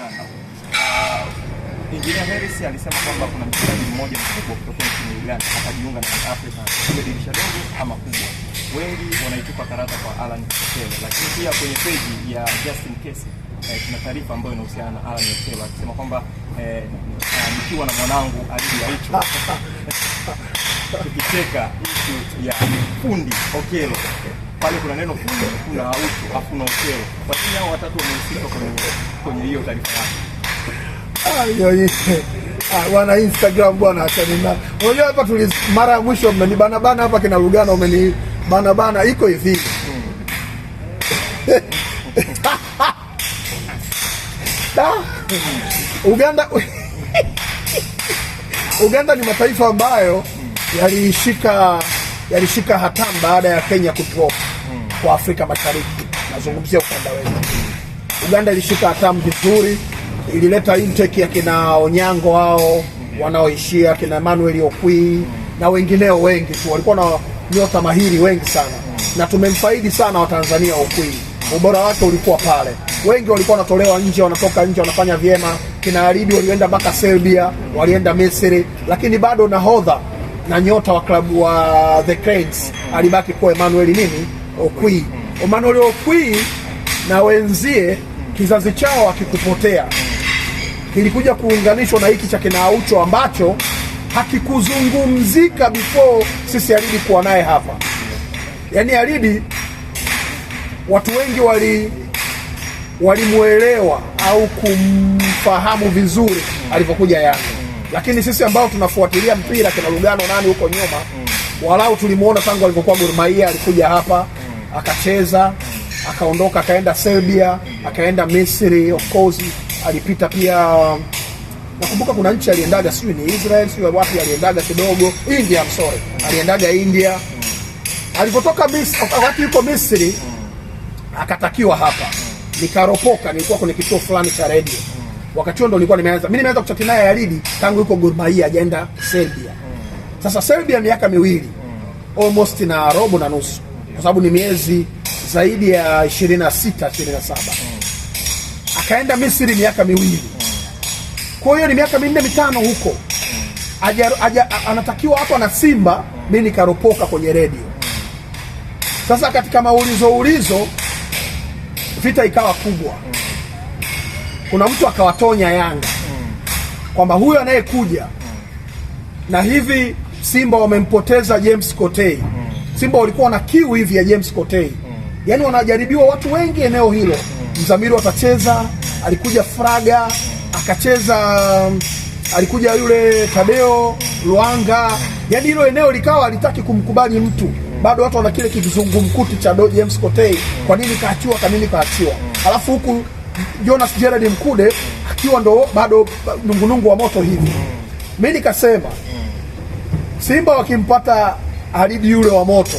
Uganda. Engineer Harris alisema kwamba kuna mchezaji mmoja mkubwa kutoka nchini Uganda atajiunga na Afrika kwa dirisha dogo ama kubwa. Wengi wanaitupa karata kwa Alan Okello, lakini pia kwenye page ya Justin Kesi kuna taarifa ambayo inahusiana na Alan Okello akisema kwamba nikiwa na mwanangu Alidi Aucho tukicheka issue ya fundi Okello. Pale kuna neno fundi, kuna Aucho, hakuna Okello. Kwa nini hao watatu wamehusika kwenye hiyo taarifa yake? Wana Instagram bwana, achani na. Unajua hapa mara ya mwisho mmenibana bana hapa kina Lugano umenibana bana iko hivi. Uganda ni mataifa ambayo yalishika hatamu baada ya Kenya kudrop kwa Afrika Mashariki. Nazungumzia ukanda wetu. Uganda ilishika hatamu vizuri, ilileta intake ya kina Onyango wao wanaoishia kina Emmanuel Okwi na wengineo wengi tu, walikuwa na nyota mahiri wengi sana, na tumemfaidi sana wa Tanzania. Okwi ubora wake ulikuwa pale, wengi walikuwa wanatolewa nje, wanatoka nje wanafanya vyema. Kina Alidi walienda mpaka Serbia, walienda Misri, lakini bado nahodha na nyota wa klabu wa The Cranes alibaki kwa Emmanuel Okwi. Emmanuel Okwi na wenzie kizazi chao akikupotea kilikuja kuunganishwa na hiki cha kina Aucho ambacho hakikuzungumzika before sisi Alidi kuwa naye hapa. Yaani Alidi watu wengi walimuelewa au kumfahamu vizuri alipokuja Yanga, lakini sisi ambao tunafuatilia mpira kina Lugano nani huko nyuma, walau tulimuona tangu alipokuwa Gor Mahia, alikuja hapa akacheza, akaondoka akaenda Serbia, akaenda Misri, of course alipita pia, nakumbuka kuna nchi aliendaga, sio ni Israel, sio wapi aliendaga kidogo, India, I'm sorry, aliendaga India. Alipotoka Misri, wakati yuko Misri akatakiwa hapa, nikaropoka, nilikuwa kwenye kituo fulani cha radio. Wakati huo ndo nilikuwa nimeanza kuchati naye Alidi tangu yuko Gor Mahia ajaenda Serbia. Sasa Serbia miaka miwili almost na robo na nusu, kwa sababu ni miezi zaidi ya 26 27. Akaenda Misri miaka miwili. Kwa hiyo ni miaka 4 5 huko. Anatakiwa hapa na Simba, mimi nikaropoka kwenye radio. Sasa katika maulizo vita ikawa kubwa. Kuna mtu akawatonya Yanga kwamba huyu anayekuja, na hivi Simba wamempoteza James Kotei. Simba walikuwa na kiu hivi ya James Kotei. Yaani wanajaribiwa watu wengi eneo hilo. Mzamiru atacheza, alikuja Fraga, akacheza, alikuja yule Tadeo Luanga. Yaani hilo eneo likawa alitaki kumkubali mtu. Bado watu wana kile kizungumkuti cha James Kotei. Kwa nini kaachiwa, kwa nini kaachiwa? Alafu huku Jonas Gerard Mkude akiwa ndo bado nungunungu wa moto hivi. Mimi nikasema Simba wakimpata Alidi yule wa moto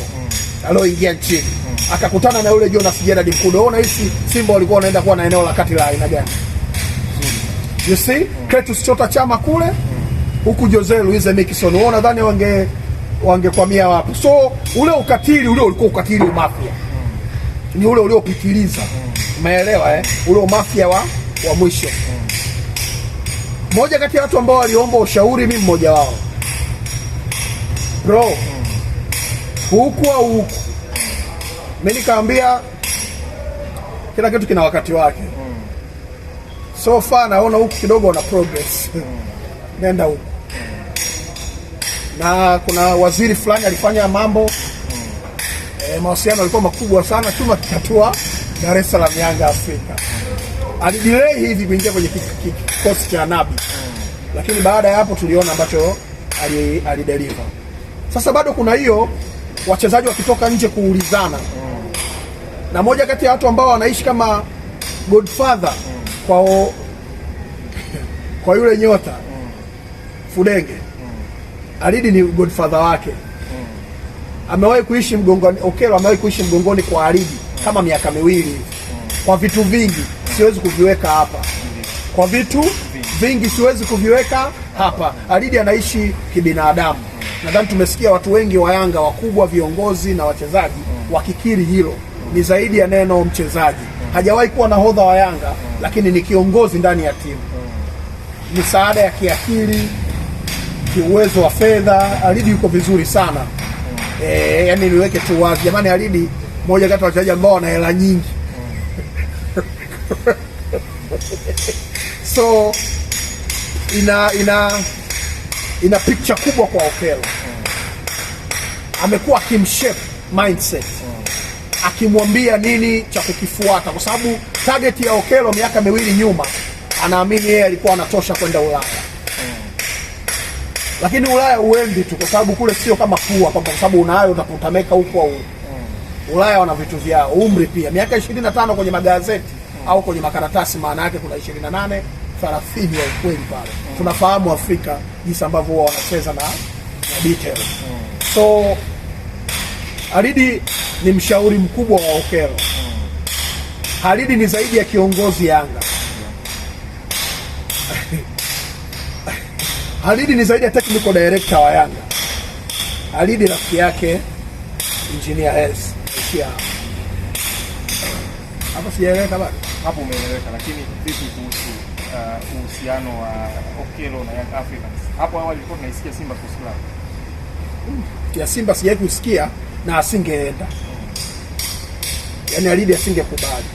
aloingia nchini, akakutana na yule Jonas Gerard Mkude, ona hisi Simba walikuwa wanaenda kuwa na eneo la kati la aina gani? You see? Cletus Chota Chama kule, huku Jose Luis Miquissone, wao nadhani wangekwamia wapi? So ule ukatili ule ulikuwa ukatili umafia. Ni ule uliopitiliza. Umeelewa ule umafia wa mwisho. Mmoja kati ya watu ambao waliomba ushauri, mimi mmoja wao. Bro, huku au huku? Mimi nikaambia kila kitu kina wakati wake. So far naona huku kidogo na progress. Nenda huku. Na kuna waziri fulani alifanya mambo, mahusiano yalikuwa makubwa sana, chuma kikatua Dar es Salaam Yanga Afrika. Alidelay hivi kuingia kwenye kikosi cha Nabi. Lakini baada ya hapo tuliona ambacho alideliver. Sasa bado kuna hiyo wachezaji wakitoka nje kuulizana. Na moja kati ya watu ambao wanaishi kama godfather kwa yule nyota Fudenge, Alidi ni godfather wake. Amewahi kuishi mgongoni, Okello amewahi kuishi mgongoni kwa Alidi kama miaka miwili. Kwa vitu vingi siwezi kuviweka hapa. Kwa vitu vingi siwezi kuviweka hapa. Alidi anaishi kibinadamu. Nadhani tumesikia watu wengi wa Yanga wakubwa, viongozi na wachezaji wakikiri hilo. Ni zaidi ya neno mchezaji. hajawahi kuwa nahodha wa Yanga, lakini ni kiongozi ndani ya timu. Misaada ya kiakili, kiuwezo wa fedha, Alidi yuko vizuri sana. Yani niweke tu wazi jamani, Alidi moja kati ya wachezaji ambao wana hela nyingi. So ina picture kubwa kwa Okello. Amekuwa akimshape mindset, akimwambia nini cha kukifuata, kwa sababu target ya Okello miaka miwili nyuma, anaamini yeye alikuwa anatosha kwenda Ulaya. Lakini Ulaya uendi tu kwa sababu kule sio kama kuwa kwa sababu unayo utakutameka huko au Ulaya wana vitu vyao. Umri pia miaka 25 kwenye magazeti au kwenye makaratasi, maana yake kuna 28 30 ya ukweli pale. Tunafahamu Afrika jinsi ambavyo wao wanacheza na details. So Alidi ni mshauri mkubwa wa Okello. Alidi ni zaidi ya kiongozi Yanga. Alidi ni zaidi ya technical director wa Yanga. Alidi rafiki yake Engineer Hersi. Hapo sijaeleweka bado. Hapo umeeleweka, lakini vipi kuhusu uhusiano wa Okello na Young Africans? Hapo awali tulikuwa tunaisikia Simba Sports Club. Ya Simba sijawahi kusikia na asingeenda. Yaani Alidi asingekubali.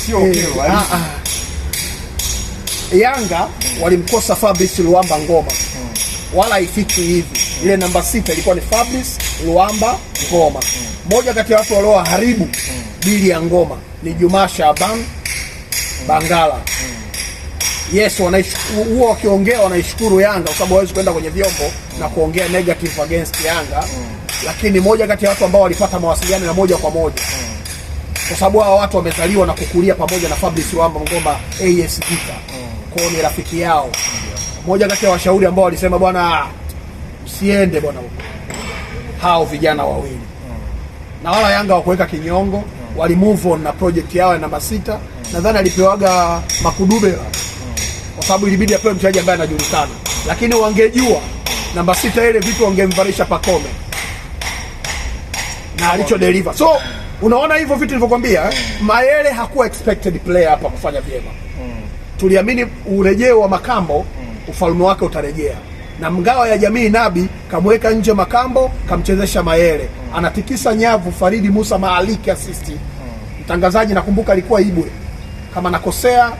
Sio Okello. Yanga walimkosa Fabrice Luamba Ngoma. Wala haifiki hivi. Ile namba 6 ilikuwa ni Fabrice Luamba Ngoma. Moja kati ya watu walioharibu dili ya Ngoma ni Juma Shaban Bangala. Yes, huo wakiongea wanaishukuru Yanga kwa sababu hawezi kwenda kwenye vyombo na kuongea negative against Yanga. Lakini moja kati ya watu ambao walipata mawasiliano ya moja kwa moja, kwa sababu hao watu wamezaliwa na kukulia pamoja na Fabrice Luamba Ngoma AS Vita. Kwa ni rafiki yao. Moja kati ya washauri ambao walisema bwana usiende bwana huko. Hao vijana wawili. Na wala Yanga wakuweka kinyongo, wali move on na project yao ya namba 6. Nadhani alipewaga Makudubela kwa sababu ilibidi apewe mchezaji ambaye anajulikana. Lakini wangejua namba 6 ile vitu wangemvarisha Pakome. Na alicho deliver. So unaona hivyo vitu nilivyokuambia, Mayele hakuwa expected player hapa kufanya vyema. Tuliamini urejeo wa Makambo ufalme wake utarejea. Na mgawa ya jamii Nabi kamweka nje Makambo, kamchezesha Mayele. Anatikisa nyavu Faridi Musa Maaliki assist. Mtangazaji nakumbuka alikuwa Ibwe. Kama nakosea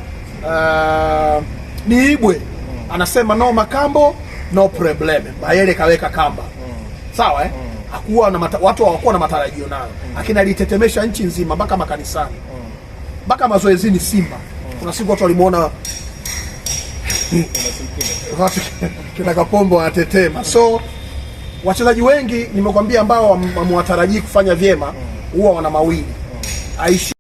ni Ibwe. Anasema no Makambo, no problem. Mayele kaweka kamba. Sawa Hakuwa na watu hawakuwa na matarajio nayo. Lakini alitetemesha nchi nzima mpaka makanisani. Mpaka mazoezini Simba. Kuna siku watu walimuona kina Kapombo anatetema. So wachezaji wengi nimekwambia ambao wamewatarajii kufanya vyema huwa wana mawili. Aishi